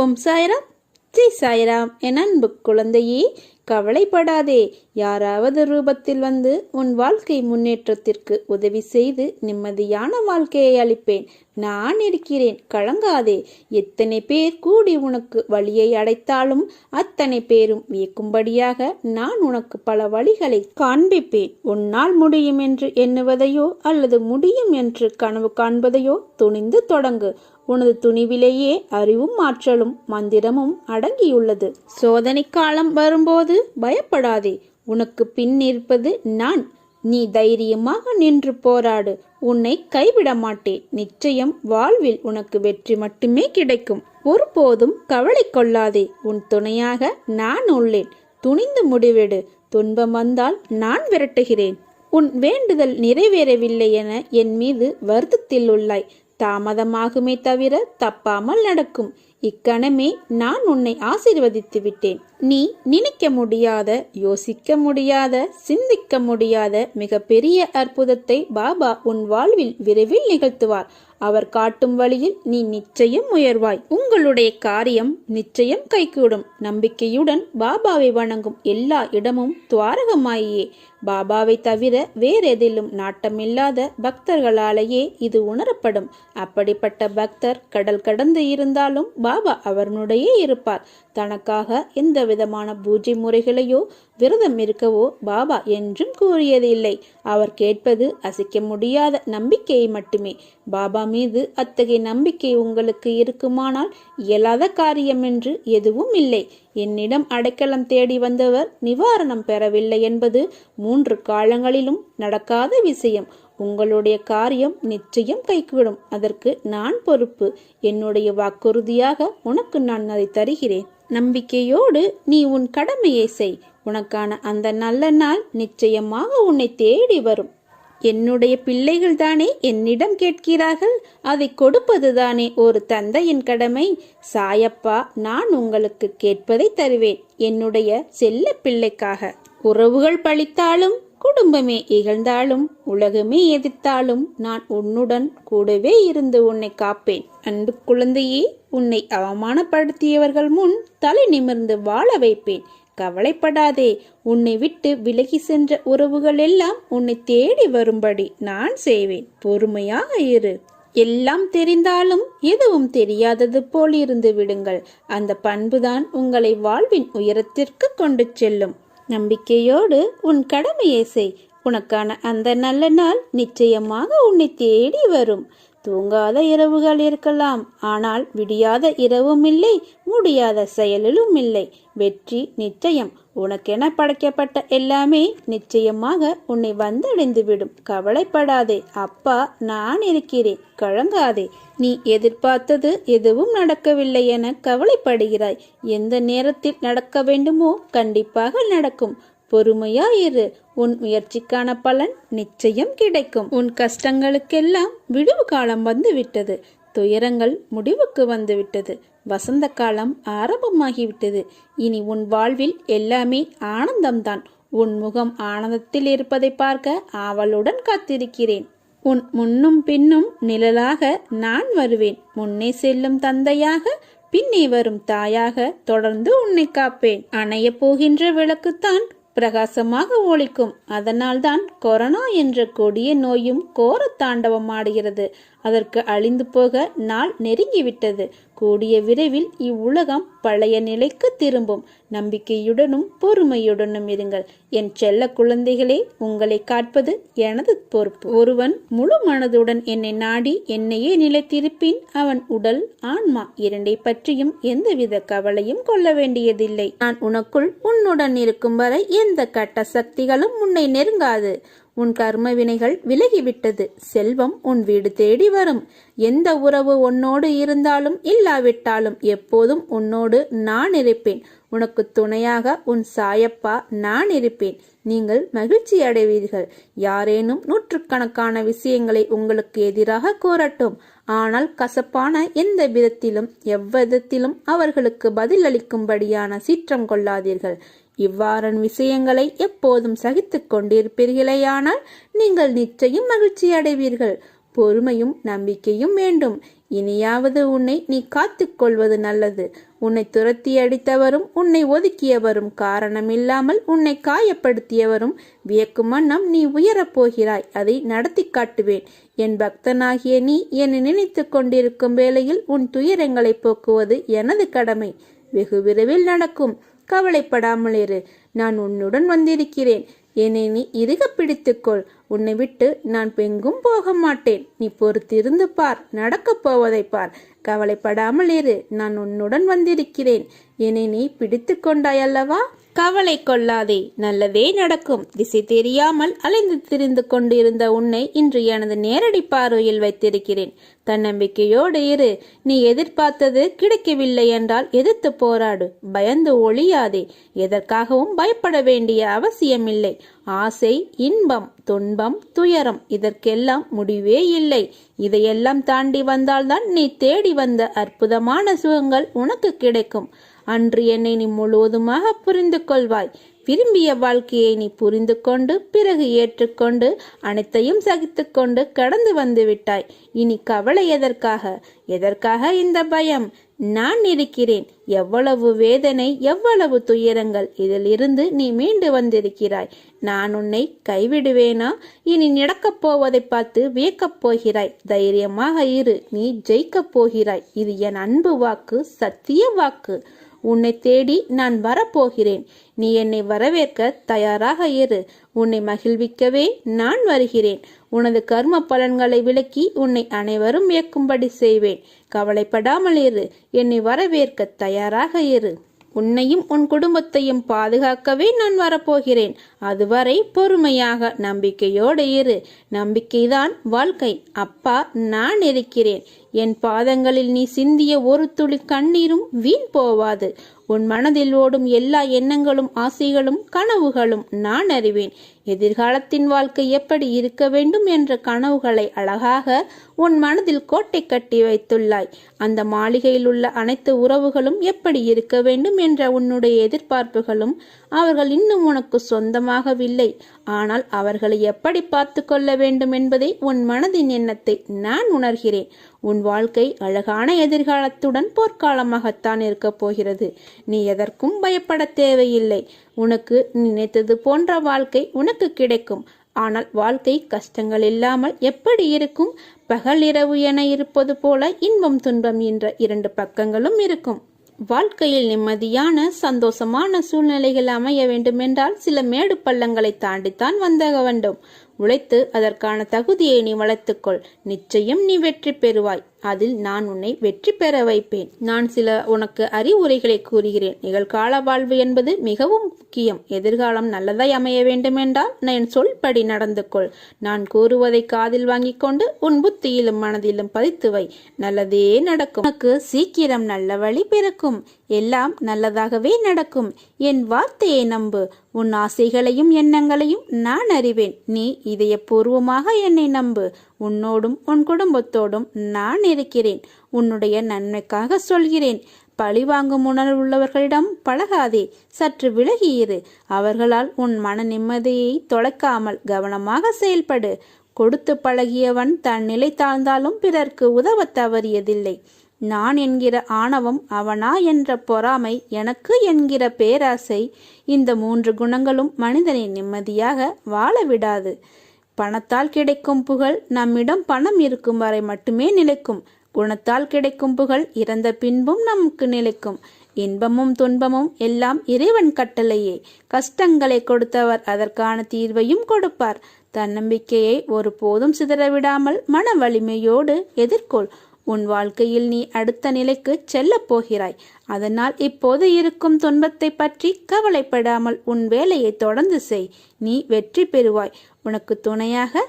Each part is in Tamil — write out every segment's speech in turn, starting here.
ஓம் சாய்ராம், ஜெய் சாய்ராம். என் அன்பு குழந்தையே, கவலைப்படாதே. யாராவது ரூபத்தில் வந்து உன் வாழ்க்கை முன்னேற்றத்திற்கு உதவி செய்து நிம்மதியான வாழ்க்கையை அளிப்பேன். நான் இருக்கிறேன், கலங்காதே. எத்தனை பேர் கூடி உனக்கு வழியை அடைத்தாலும் அத்தனை பேரும் வியக்கும்படியாக நான் உனக்கு பல வழிகளை காண்பிப்பேன். உன்னால் முடியும் என்று எண்ணுவதையோ அல்லது முடியும் என்று கனவு காண்பதையோ துணிந்து தொடங்கு. உனது துணிவிலேயே அறிவும் ஆற்றலும் மந்திரமும் அடங்கியுள்ளது. சோதனை காலம் வரும்போது பயப்படாதே. உனக்கு பின் இருப்பது நான். நீ தைரியமாக நின்று போராடு. உன்னை கைவிட மாட்டேன். நிச்சயம் வாழ்வில் உனக்கு வெற்றி மட்டுமே கிடைக்கும். ஒருபோதும் கவலை கொள்ளாதே. உன் துணையாக நான் உள்ளேன். துணிந்து முடிவெடு. துன்பம் வந்தால் நான் விரட்டுகிறேன். உன் வேண்டுதல் நிறைவேறவில்லை என என் மீது வருத்தத்தில் உள்ளாய். தாமதமாகுமே தவிர தப்பாமல் நடக்கும். இக்கணமே நான் உன்னை ஆசீர்வதித்து விட்டேன். நீ நினைக்க முடியாத, யோசிக்க முடியாத, சிந்திக்க முடியாத மிகப்பெரிய அற்புதத்தை பாபா உன் வாழ்வில் விரைவில் நிகழ்த்துவார். அவர் காட்டும் வழியில் நீ நிச்சயம் உயர்வாய். உங்களுடைய காரியம் நிச்சயம் கைகூடும். நம்பிக்கையுடன் பாபாவை வணங்கும் எல்லா இடமும் துவாரகமாயே. பாபாவை தவிர வேறெதிலும் நாட்டமில்லாத பக்தர்களாலேயே இது உணரப்படும். அப்படிப்பட்ட பக்தர் கடல் கடந்து இருந்தாலும் பாபா அவருடைய இருப்பார். தனக்காக எந்த விதமான பூஜை முறைகளையோ விரதம் இருக்கவோ பாபா என்றும் கூறியதில்லை. அவர் கேட்பது அசைக்க முடியாத நம்பிக்கையை மட்டுமே. பாபா மீது அத்தகைய நம்பிக்கை உங்களுக்கு இருக்குமானால் இயலாத காரியம் என்று எதுவும் இல்லை. என்னிடம் அடைக்கலம் தேடி வந்தவர் நிவாரணம் பெறவில்லை என்பது 3 காலங்களிலும் நடக்காத விஷயம். உங்களுடைய காரியம் நிச்சயம் கைகூடும். அதற்கு நான் பொறுப்பு. என்னுடைய வாக்குறுதியாக உனக்கு நான் அதை தருகிறேன். நம்பிக்கையோடு நீ உன் கடமையை செய். உனக்கான அந்த நல்ல நாள் நிச்சயமாக உன்னை தேடி வரும். என்னுடைய பிள்ளைகள் தானே என்னிடம் கேட்கிறார்கள். அதை கொடுப்பதுதானே ஒரு தந்தையின் கடமை. சாயப்பா, நான் உங்களுக்கு கேட்பதை தருவேன். என்னுடைய செல்ல பிள்ளைக்காக. உறவுகள் பழித்தாலும், குடும்பமே இகழ்ந்தாலும், உலகமே எதிர்த்தாலும் நான் உன்னுடன் கூடவே இருந்து உன்னை காப்பேன். அன்பு குழந்தையே, உன்னை அவமானப்படுத்தியவர்கள் முன் தலை நிமிர்ந்து வாழ வைப்பேன். கவலைப்படாதே. உன்னை விட்டு விலகி சென்ற உறவுகள் எல்லாம் உன்னை தேடி வரும்படி நான் செய்வேன். பொறுமையாக இரு. எல்லாம் தெரிந்தாலும் எதுவும் தெரியாதது போல் இருந்து விடுங்கள். அந்த பண்புதான் உங்களை வாழ்வின் உயரத்திற்கு கொண்டு செல்லும். நம்பிக்கையோடு உன் கடமையை செய். உனக்கான அந்த நல்ல நாள் நிச்சயமாக உன்னை தேடி வரும். தூங்காத இரவுகள் இருக்கலாம், ஆனால் விடியாத இரவும் இல்லை, முடியாத செயலிலும் இல்லை. வெற்றி நிச்சயம். உனக்கென படைக்கப்பட்ட எல்லாமே நிச்சயமாக உன்னை வந்தடைந்து விடும். கவலைப்படாதே. அப்பா நான் இருக்கிறேன், கலங்காதே. நீ எதிர்பார்த்தது எதுவும் நடக்கவில்லை என கவலைப்படுகிறாய். எந்த நேரத்தில் நடக்க வேண்டுமோ கண்டிப்பாக நடக்கும். பொறுமையாயிரு. உன் முயற்சிக்கான பலன் நிச்சயம் கிடைக்கும். உன் கஷ்டங்களுக்கெல்லாம் விடுவு காலம் வந்து விட்டது. துயரங்கள் முடிவுக்கு வந்து விட்டது. வசந்த காலம் ஆரம்பமாகிவிட்டது. இனி உன் வாழ்வில் எல்லாமே ஆனந்தம்தான். உன் முகம் ஆனந்தத்தில் இருப்பதை பார்க்க ஆவலுடன் காத்திருக்கிறேன். உன் முன்னும் பின்னும் நிழலாக நான் வருவேன். முன்னே செல்லும் தந்தையாக, பின்னே வரும் தாயாக தொடர்ந்து உன்னை காப்பேன். அணைய போகின்ற விளக்குத்தான் பிரகாசமாக ஒளிக்கும். அதனால்தான் கொரோனா என்ற கொடிய நோயும் கோர தாண்டவம் ஆடுகிறது. அதற்கு அழிந்து போக நாள் நெருங்கிவிட்டது. கூடிய விரைவில் இவ்வுலகம் பழைய நிலைக்கு திரும்பும். நம்பிக்கையுடனும் பொறுமையுடனும் இருங்கள். என் செல்ல குழந்தைகளே, உங்களை காப்பது எனது பொறுப்பு. ஒருவன் முழு மனதுடன் என்னை நாடி என்னையே நிலைத்திருப்பின் அவன் உடல், ஆன்மா இரண்டை பற்றியும் எந்தவித கவலையும் கொள்ள வேண்டியதில்லை. நான் உனக்குள் உன்னுடன் இருக்கும் வரை எந்த கட்ட சக்திகளும் உன்னை நெருங்காது. உன் கர்ம வினைகள் விலகிவிட்டது. செல்வம் உன் வீடு தேடி வரும். எந்த உறவு உன்னோடு இருந்தாலும் இல்லாவிட்டாலும் எப்போதும் உன்னோடு நான் இருப்பேன். உனக்கு துணையாக உன் சாயப்பா நான் இருப்பேன். நீங்கள் மகிழ்ச்சி அடைவீர்கள். யாரேனும் நூற்றுக்கணக்கான விஷயங்களை உங்களுக்கு எதிராக கூறட்டும். ஆனால் கசப்பான எந்த விதத்திலும் எவ்விதத்திலும் அவர்களுக்கு பதில் அளிக்கும்படியான சீற்றம் கொள்ளாதீர்கள். இவ்வாறான விஷயங்களை எப்போதும் சகித்துக் கொண்டிருப்பீர்களேயானால் நீங்கள் நிச்சயம் மகிழ்ச்சி அடைவீர்கள். பொறுமையும் நம்பிக்கையும் வேண்டும். இனியாவது உன்னை நீ காத்து கொள்வது நல்லது. உன்னை துரத்தி அடித்தவரும் உன்னை ஒதுக்கியவரும் காரணமில்லாமல் உன்னை காயப்படுத்தியவரும் வியக்கும் வண்ணம் நீ உயரப் போகிறாய். அதை நடத்தி காட்டுவேன். என் பக்தனாகிய நீ என்னை நினைத்து கொண்டிருக்கும் வேளையில் உன் துயரங்களை போக்குவது எனது கடமை. வெகு விரைவில் நடக்கும். கவலைப்படாமல் இரு. நான் உன்னுடன் வந்திருக்கிறேன். என்னை நீ இறுக பிடித்துக்கொள். உன்னை விட்டு நான் எங்கும் போக மாட்டேன். நீ பொறுத்திருந்து பார். நடக்கப் போவதை பார். கவலைப்படாமல் இரு. நான் உன்னுடன் வந்திருக்கிறேன். என்னை நீ பிடித்து கொண்டாய் அல்லவா? கவலை கொள்ளாதே, நல்லதே நடக்கும். திசை தெரியாமல் அலைந்து திரிந்து கொண்டிருந்த உன்னை இன்று எனது நேரடி பார்வையில் வைத்திருக்கிறேன். தன்னம்பிக்கையோடு இரு. நீ எதிர்பார்த்தது கிடைக்கவில்லை என்றால் எதிர்த்து போராடு. பயந்து ஒழியாதே. எதற்காகவும் பயப்பட வேண்டிய அவசியமில்லை. ஆசை, இன்பம், துன்பம், துயரம் இதற்கெல்லாம் முடிவே இல்லை. இதையெல்லாம் தாண்டி வந்தால்தான் நீ தேடி வந்த அற்புதமான சுகங்கள் உனக்கு கிடைக்கும். அன்று என்னை நீ முழுவதுமாக புரிந்து கொள்வாய். விரும்பிய வாழ்க்கையை நீ புரிந்து கொண்டு பிறகு ஏற்றுக்கொண்டு அனைத்தையும் சகித்து கொண்டு கடந்து வந்து விட்டாய். இனி கவலை எதற்காக? எதற்காக இந்த பயம்? நான் இருக்கிறேன். எவ்வளவு வேதனை, எவ்வளவு துயரங்கள், இதில் இருந்து நீ மீண்டு வந்திருக்கிறாய். நான் உன்னை கைவிடுவேனா? இனி நடக்கப் போவதை பார்த்து வியக்கப் போகிறாய். தைரியமாக இரு. நீ ஜெயிக்கப் போகிறாய். இது என் அன்பு வாக்கு, சத்திய வாக்கு. உன்னை தேடி நான் வரப்போகிறேன். நீ என்னை வரவேற்க தயாராக இரு. உன்னை மகிழ்விக்கவே நான் வருகிறேன். உனது கர்ம பலன்களை விலக்கி உன்னை அனைவரும் வியக்கும்படி செய்வேன். கவலைப்படாமல் இரு. என்னை வரவேற்க தயாராக இரு. உன்னையும் உன் குடும்பத்தையும் பாதுகாக்கவே நான் வரப்போகிறேன். அதுவரை பொறுமையாக நம்பிக்கையோடு இரு. நம்பிக்கைதான் வாழ்க்கை. அப்பா, நான் இருக்கிறேன். என் பாதங்களில் நீ சிந்திய ஒரு துளி கண்ணீரும் வீண் போவாது. உன் மனதில் ஓடும் எல்லா எண்ணங்களும், ஆசைகளும், கனவுகளும் நான் அறிவேன். எதிர்காலத்தின் வாழ்க்கை எப்படி இருக்க வேண்டும் என்ற கனவுகளை அழகாக உன் மனதில் கோட்டை கட்டி வைத்துள்ளாய். அந்த மாளிகையில் உள்ள அனைத்து உறவுகளும் எப்படி இருக்க வேண்டும் என்ற உன்னுடைய எதிர்பார்ப்புகளும் அவர்கள் இன்னும் உனக்கு சொந்தமாகவில்லை. ஆனால் அவர்களை எப்படி பார்த்து கொள்ள வேண்டும் என்பதை உன் மனதின் எண்ணத்தை நான் உணர்கிறேன். உன் வாழ்க்கை அழகான எதிர்காலத்துடன் போர்க்காலமாகத்தான் இருக்கப் போகிறது. நீ எதற்கும் பயப்பட தேவையில்லை. உனக்கு நினைத்தது போன்ற வாழ்க்கை உனக்கு கிடைக்கும். ஆனால் வாழ்க்கை கஷ்டங்கள் இல்லாமல் எப்படி இருக்கும்? பகல் இரவு என இருப்பது போல இன்பம் துன்பம் என்ற இரண்டு பக்கங்களும் இருக்கும். வாழ்க்கையில் நிம்மதியான சந்தோஷமான சூழ்நிலைகள் அமைய வேண்டுமென்றால் சில மேடு பள்ளங்களை தாண்டித்தான் வந்தாக வேண்டும். உழைத்து அதற்கான தகுதியை நீ வளர்த்துக்கொள். நிச்சயம் நீ வெற்றி பெறுவாய். அதில் நான் உன்னை வெற்றி பெற வைப்பேன். நான் சில உனக்கு அறிவுரைகளை கூறுகிறேன். நிகழ்கால வாழ்வு என்பது மிகவும் முக்கியம். எதிர்காலம் நல்லதாய் அமைய வேண்டுமென்றால் என் சொல்படி நடந்து கொள். நான் கூறுவதை காதில் வாங்கி கொண்டு உன் புத்தியிலும் மனதிலும் பதித்து வை. நல்லதே நடக்கும். உனக்கு சீக்கிரம் நல்ல வழி பிறக்கும். எல்லாம் நல்லதாகவே நடக்கும். என் வார்த்தையை நம்பு. உன் ஆசைகளையும் எண்ணங்களையும் நான் அறிவேன். நீ இதயபூர்வமாக என்னை நம்பு. உன்னோடும் உன் குடும்பத்தோடும் நான் இருக்கிறேன். உன்னுடைய நன்மைக்காக சொல்கிறேன். பழிவாங்கும் உணர்வுள்ளவர்களிடம் பழகாதே. சற்று விலகியிரு. அவர்களால் உன் மன நிம்மதியை தொலைக்காமல் கவனமாக செயல்படு. கொடுத்து பழகியவன் தன் நிலை தாழ்ந்தாலும் பிறர்க்கு உதவ தவறியதில்லை. நான் என்கிற ஆணவம், அவனா என்ற பொறாமை, எனக்கு என்கிற பேராசை, இந்த 3 குணங்களும் மனிதனை நிம்மதியாக வாழ விடாது. பணத்தால் கிடைக்கும் புகழ் நம்மிடம் பணம் இருக்கும் வரை மட்டுமே நிலைக்கும். குணத்தால் கிடைக்கும் புகழ் இறந்த பின்பும் நமக்கு நிலைக்கும். இன்பமும் துன்பமும் எல்லாம் இறைவன் கட்டளையே. கஷ்டங்களை கொடுத்தவர் அதற்கான தீர்வையும் கொடுப்பார். தன்னம்பிக்கையை ஒருபோதும் சிதறவிடாமல் மன வலிமையோடு எதிர்கொள். உன் வாழ்க்கையில் நீ அடுத்த நிலைக்கு செல்லப் போகிறாய். அதனால் இப்போது இருக்கும் துன்பத்தை பற்றி கவலைப்படாமல் உன் வேலையை தொடர்ந்து செய். நீ வெற்றி பெறுவாய். உனக்கு துணையாக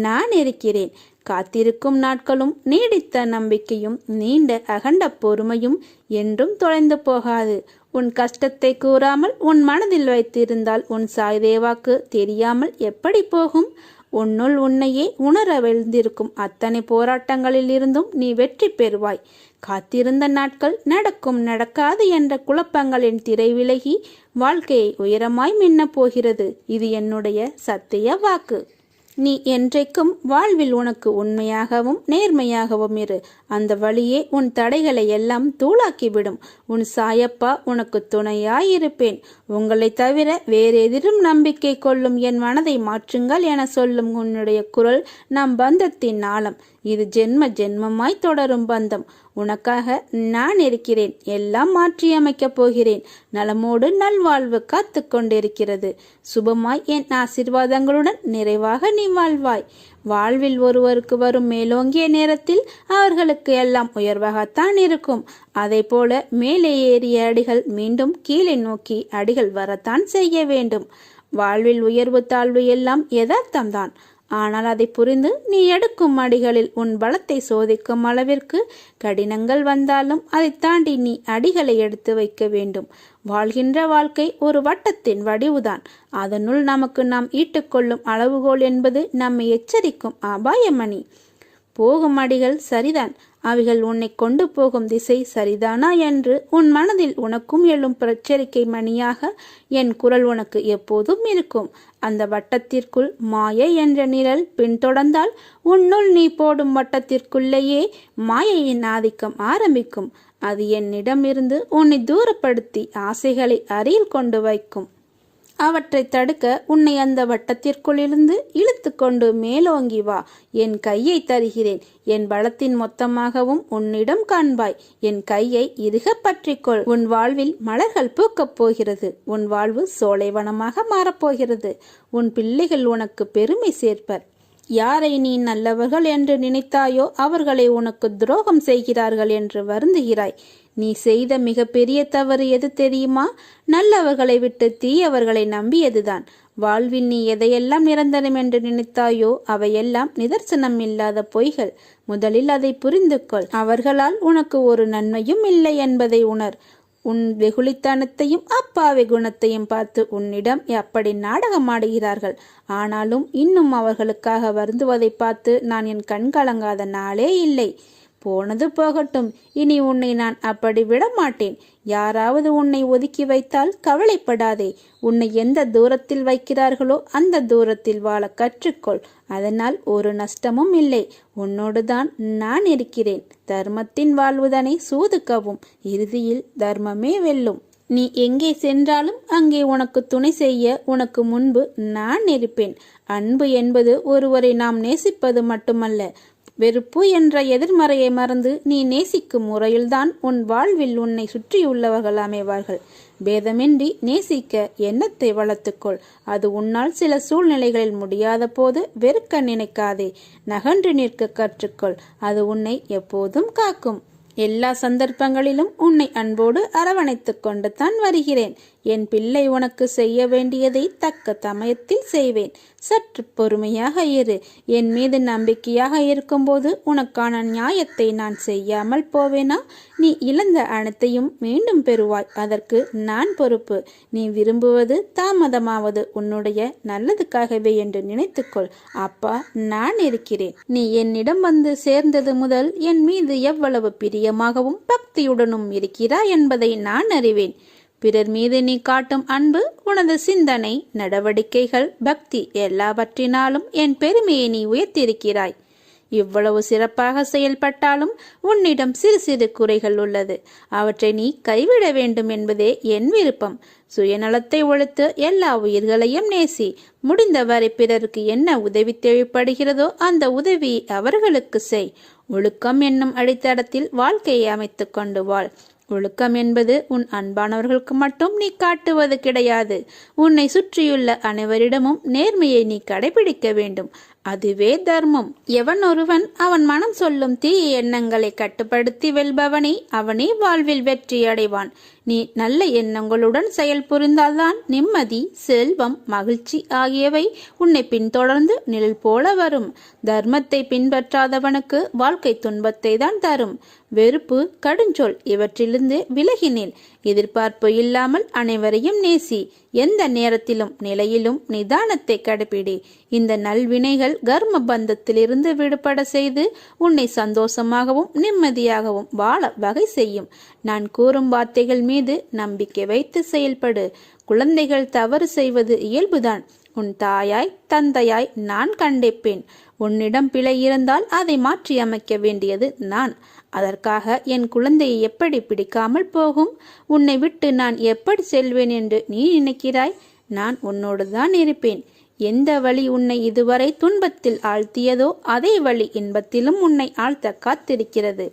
நான் இருக்கிறேன். காத்திருக்கும் நாட்களும் நீடித்த நம்பிக்கையும் நீண்ட அகண்ட பொறுமையும் என்றும் தொலைந்து போகாது. உன் கஷ்டத்தை கூறாமல் உன் மனதில் வைத்திருந்தால் உன் சாய்தேவாக்கு தெரியாமல் எப்படி போகும்? உன்னுள் உன்னையே உணர விழுந்திருக்கும் அத்தனை போராட்டங்களில் இருந்தும் நீ வெற்றி பெறுவாய். காத்திருந்த நாட்கள் நடக்கும் நடக்காது என்ற குழப்பங்களின் திரை விலகி வாழ்க்கையை உயரமாய் மின்னப் போகிறது. இது என்னுடைய சத்திய வாக்கு. நீ என்றைக்கும் வாழ்வில் உனக்கு உண்மையாகவும் நேர்மையாகவும் இரு. அந்த வழியே உன் தடைகளை எல்லாம் தூளாக்கிவிடும். உன் சாயப்பா உனக்கு துணையாயிருப்பேன். உங்களை தவிர வேறெதிரும் நம்பிக்கை கொள்ளும் என் மனதை மாற்றுங்கள் என சொல்லும் உன்னுடைய குரல் நம் பந்தத்தின் ஆழம். இது ஜென்ம ஜென்மமாய் தொடரும் பந்தம். உனக்காக நான் இருக்கிறேன். எல்லாம் மாற்றியமைக்கப் போகிறேன். நலமோடு நல்வாழ்வு காத்து கொண்டிருக்கிறது. சுபமாய் என் ஆசீர்வாதங்களுடன் நிறைவாக நீ வாழ்வாய். வாழ்வில் ஒருவருக்கு வரும் மேலோங்கிய நேரத்தில் அவர்களுக்கு எல்லாம் உயர்வாகத்தான் இருக்கும். அதை போல மேலே ஏறிய அடிகள் மீண்டும் கீழே நோக்கி அடிகள் வரத்தான் செய்ய வேண்டும். வாழ்வில் உயர்வு தாழ்வு எல்லாம் யதார்த்தம்தான். ஆனால் அதை புரிந்து நீ எடுக்கும் அடிகளில் உன் பலத்தை சோதிக்கும் அளவிற்கு கடினங்கள் வந்தாலும் அதை தாண்டி நீ அடிகளை எடுத்து வைக்க வேண்டும். வாழ்கின்ற வாழ்க்கை ஒரு வட்டத்தின் வடிவுதான். அதனுள் நமக்கு நாம் ஈட்டுக்கொள்ளும் அளவுகோல் என்பது நம்மை எச்சரிக்கும் அபாயமணி. போகும் அடிகள் சரிதான். அவைகள் உன்னை கொண்டு போகும் திசை சரிதானா என்று உன் மனதில் உனக்கும் எழும் எச்சரிக்கை மணியாக என் குரல் உனக்கு எப்போதும் இருக்கும். அந்த வட்டத்திற்குள் மாயை என்ற நிழல் பின்தொடர்ந்தால் உன்னுள் நீ போடும் வட்டத்திற்குள்ளேயே மாயையின் ஆதிக்கம் ஆரம்பிக்கும். அது என்னிடமிருந்து உன்னை தூரப்படுத்தி ஆசைகளை அருகில் கொண்டு வைக்கும். அவற்றை தடுக்க உன்னை அந்த வட்டத்திற்குள்ளிருந்து இழுத்து கொண்டு மேலோங்கி வா. என் கையை தருகிறேன். என் பலத்தின் மொத்தமாகவும் உன்னிடம் காண்பாய். என் கையை இறுக பற்றிக்கொள். உன் வாழ்வில் மலர்கள் பூக்கப் போகிறது. உன் வாழ்வு சோலைவனமாக மாறப்போகிறது. உன் பிள்ளைகள் உனக்கு பெருமை சேர்ப்பர். யாரை நீ நல்லவர்கள் என்று நினைத்தாயோ அவர்களை உனக்கு துரோகம் செய்கிறார்கள் என்று வருந்துகிறாய். நீ செய்த மிகப்பெரிய தவறு எது தெரியுமா? நல்லவர்களை விட்டு தீயவர்களை நம்பியதுதான். வாழ்வில் நீ எதையெல்லாம் நிரந்தரம் என்று நினைத்தாயோ அவையெல்லாம் நிதர்சனம் இல்லாத பொய்கள். முதலில் அதை புரிந்து கொள். அவர்களால் உனக்கு ஒரு நன்மையும் இல்லை என்பதை உணர். உன் வெகுளித்தனத்தையும் அப்பாவி குணத்தையும் பார்த்து உன்னிடம் அப்படி நாடகமாடுகிறார்கள். ஆனாலும் இன்னும் அவர்களுக்காக வருந்துவதை பார்த்து நான் என் கண் கலங்காத நாளே இல்லை. போனது போகட்டும். இனி உன்னை நான் அப்படி விட மாட்டேன். யாராவது உன்னை ஒதுக்கி வைத்தால் கவலைப்படாதே. உன்னை எந்த தூரத்தில் வைக்கிறார்களோ அந்த தூரத்தில் வாழ கற்றுக்கொள். அதனால் ஒரு நஷ்டமும் இல்லை. உன்னோடுதான் நான் இருக்கிறேன். தர்மத்தின் வாழ்வுதனை சூதுக்கவும். இறுதியில் தர்மமே வெல்லும். நீ எங்கே சென்றாலும் அங்கே உனக்கு துணை செய்ய உனக்கு முன்பு நான் இருப்பேன். அன்பு என்பது ஒருவரை நாம் நேசிப்பது மட்டுமல்ல. வெறுப்பு என்ற எதிர்மறையை மறந்து நீ நேசிக்கும் முறையில்தான் உன் வாழ்வில் உன்னை சுற்றியுள்ளவர்கள் அமைவார்கள். பேதமின்றி நேசிக்க எண்ணத்தை வளர்த்துக்கொள். அது உன்னால் சில சூழ்நிலைகளில் முடியாத போது வெறுக்க நினைக்காதே. நகன்று நிற்க கற்றுக்கொள். அது உன்னை எப்போதும் காக்கும். எல்லா சந்தர்ப்பங்களிலும் உன்னை அன்போடு அரவணைத்து கொண்டு தான் வருகிறேன். என் பிள்ளை உனக்கு செய்ய வேண்டியதை தக்க சமயத்தில் செய்வேன். சற்று பொறுமையாக இரு. என் மீது நம்பிக்கையாக இருக்கும்போது உனக்கான நியாயத்தை நான் செய்யாமல் போவேனா? நீ இழந்த அனைத்தையும் மீண்டும் பெறுவாய். அதற்கு நான் பொறுப்பு. நீ விரும்புவது தாமதமாவது உன்னுடைய நல்லதுக்காகவே என்று நினைத்துக்கொள். அப்பா நான் இருக்கிறேன். நீ என்னிடம் வந்து சேர்ந்தது முதல் என் மீது எவ்வளவு பிரியமாகவும் பக்தியுடனும் இருக்கிறாய் என்பதை நான் அறிவேன். பிறர் மீது நீ காட்டும் அன்பு, உனது சிந்தனை, நடவடிக்கைகள், பக்தி எல்லாவற்றினாலும் என் பெருமையை நீ உயர்த்தியிருக்கிறாய். இவ்வளவு சிறப்பாக செயல்பட்டாலும் உன்னிடம் சிறு சிறு குறைகள் உள்ளது. அவற்றை நீ கைவிட வேண்டும் என்பதே என் விருப்பம். சுயநலத்தை ஒழித்து எல்லா உயிர்களையும் நேசி. முடிந்தவரை பிறருக்கு என்ன உதவி தேவைப்படுகிறதோ அந்த உதவி அவர்களுக்கு செய். ஒழுக்கம் என்னும் அடித்தளத்தில் வாழ்க்கையை அமைத்து கொண்டு வாழ். ஒழுக்கம் என்பது உன் அன்பானவர்களுக்கு மட்டும் நீ காட்டுவது கிடையாது. உன்னை சுற்றியுள்ள அனைவரிடமும் நேர்மையை நீ கடைபிடிக்க வேண்டும். அதுவே தர்மம். எவன் ஒருவன் அவன் மனம் சொல்லும் தீய எண்ணங்களை கட்டுப்படுத்தி வெல்பவனே அவனே வாழ்வில் வெற்றி அடைவான். நீ நல்ல எண்ணங்களுடன் செயல் புரிந்தால்தான் நிம்மதி, செல்வம், மகிழ்ச்சி ஆகியவை உன்னை பின்தொடர்ந்து நிழல் போல வரும். தர்மத்தை பின்பற்றாதவனுக்கு வாழ்க்கை துன்பத்தை தான் தரும். வெறுப்பு, கடுஞ்சொல் இவற்றிலிருந்து விலகினேன். எதிர்பார்ப்பு இல்லாமல் அனைவரையும் நேசி. எந்த நேரத்திலும் நிலையிலும் நிதானத்தை கடைபிடி. இந்த நல்வினைகள் கர்ம பந்தத்திலிருந்து விடுபட செய்து உன்னை சந்தோஷமாகவும் நிம்மதியாகவும் வாழ வகை செய்யும். நான் கூறும் வார்த்தைகள் மீது நம்பிக்கை வைத்து செயல்படு. குழந்தைகள் தவறு செய்வது இயல்புதான். உன் தாயாய் தந்தையாய் நான் கண்டிப்பேன். உன்னிடம் பிழை இருந்தால் அதை மாற்றி அமைக்க வேண்டியது நான். அதற்காக என் குழந்தையை எப்படி பிடிக்காமல் போகும்? உன்னை விட்டு நான் எப்படி செல்வேன் என்று நீ நினைக்கிறாய்? நான் உன்னோடு தான் இருப்பேன். எந்த வழி உன்னை இதுவரை துன்பத்தில் ஆழ்த்தியதோ அதே வழி இன்பத்திலும் உன்னை ஆழ்த்த காத்திருக்கிறது.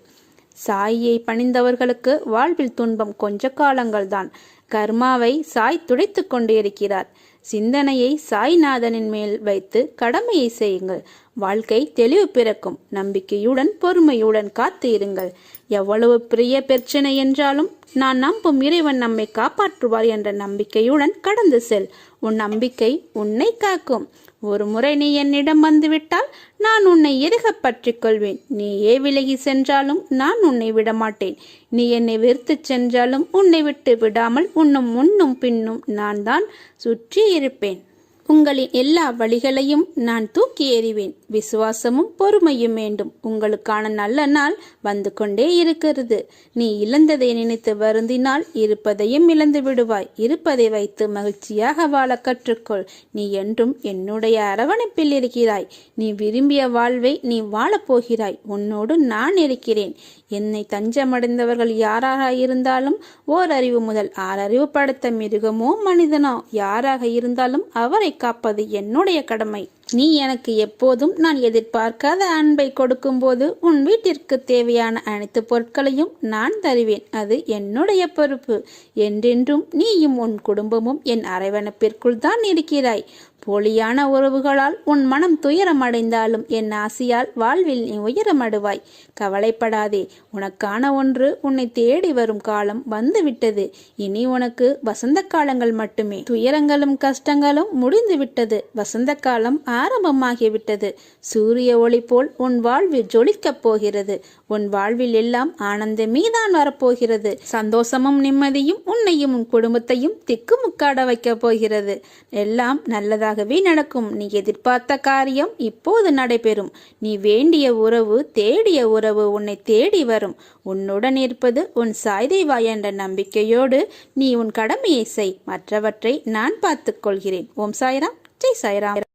சாயை பணிந்தவர்களுக்கு வாழ்வில் துன்பம் கொஞ்ச காலங்கள்தான். கர்மாவை சாய் துடைத்து கொண்டே இருக்கிறார். சிந்தனையை சாய்நாதனின் மேல் வைத்து கடமையை செய்யுங்கள். வாழ்க்கை தெளிவு பிறக்கும். நம்பிக்கையுடன் பொறுமையுடன் காத்து இருங்கள். எவ்வளவு பெரிய பிரச்சனை என்றாலும் நான் நம்பும் இறைவன் நம்மை காப்பாற்றுவார் என்ற நம்பிக்கையுடன் கடந்து செல். உன் நம்பிக்கை உன்னை காக்கும். ஒரு முறை நீ என்னிடம் வந்துவிட்டால் நான் உன்னை இறுக பற்றிக் கொள்வேன். நீயே விலகி சென்றாலும் நான் உன்னை விடமாட்டேன். நீ என்னை வெறுத்து சென்றாலும் உன்னை விட்டு விடாமல் உன்னும் முன்னும் பின்னும் நான் தான் சுற்றி இருப்பேன். உங்களின் எல்லா வழிகளையும் நான் தூக்கி எறிவேன். விசுவாசமும் பொறுமையும் வேண்டும். உங்களுக்கான நல்ல நாள் வந்து கொண்டே இருக்கிறது. நீ இழந்ததை நினைத்து வருந்தினால் இருப்பதையும் இழந்து விடுவாய். இருப்பதை வைத்து மகிழ்ச்சியாக வாழ கற்றுக்கொள். நீ என்றும் என்னுடைய அரவணைப்பில் இருக்கிறாய். நீ விரும்பிய வாழ்வை நீ வாழப்போகிறாய். உன்னோடு நான் இருக்கிறேன். என்னை தஞ்சமடைந்தவர்கள் யாராக இருந்தாலும் ஓரறிவு முதல் 6 அறிவு படைத்த மிருகமோ மனிதனோ யாராக இருந்தாலும் அவரை காப்பது என்னுடைய கடமை. நீ எனக்கு எப்போதும் நான் எதிர்பார்க்காத அன்பை கொடுக்கும்போது உன் வீட்டிற்கு தேவையான அனைத்து பொருட்களையும் நான் தருவேன். அது என்னுடைய பொறுப்பு. என்றென்றும் நீயும் உன் குடும்பமும் என் அரவணைப்பிற்குள் தான் இருக்கிறாய். போலியான உறவுகளால் உன் மனம் துயரமடைந்தாலும் என் ஆசையால் வாழ்வில் நீ உயரமடுவாய். கவலைப்படாதே. உனக்கான ஒன்று உன்னை தேடி வரும் காலம் வந்துவிட்டது. இனி உனக்கு வசந்த காலங்கள் மட்டுமே. துயரங்களும் கஷ்டங்களும் முடிந்து விட்டது. வசந்த காலம் ஆரம்பமாகிவிட்டது. சூரிய ஒளி போல் உன் வாழ்வில் ஜொலிக்கப் போகிறது. உன் வாழ்வில் எல்லாம் ஆனந்தமே தான் வரப்போகிறது. சந்தோஷமும் நிம்மதியும் உன்னையும் உன் குடும்பத்தையும் திக்குமுக்காட வைக்கப் போகிறது. எல்லாம் நல்லதாகவே நடக்கும். நீ எதிர்பார்த்த காரியம் இப்போது நடைபெறும். நீ வேண்டிய உறவு, தேடிய உறவு உன்னை தேடி வரும். உன்னுடன் இருப்பது உன் சாய்தேவா என்ற நம்பிக்கையோடு நீ உன் கடமையை செய். மற்றவற்றை நான் பார்த்துக் கொள்கிறேன். ஓம் சாய்ராம். ஜெய் சாய்ராம்.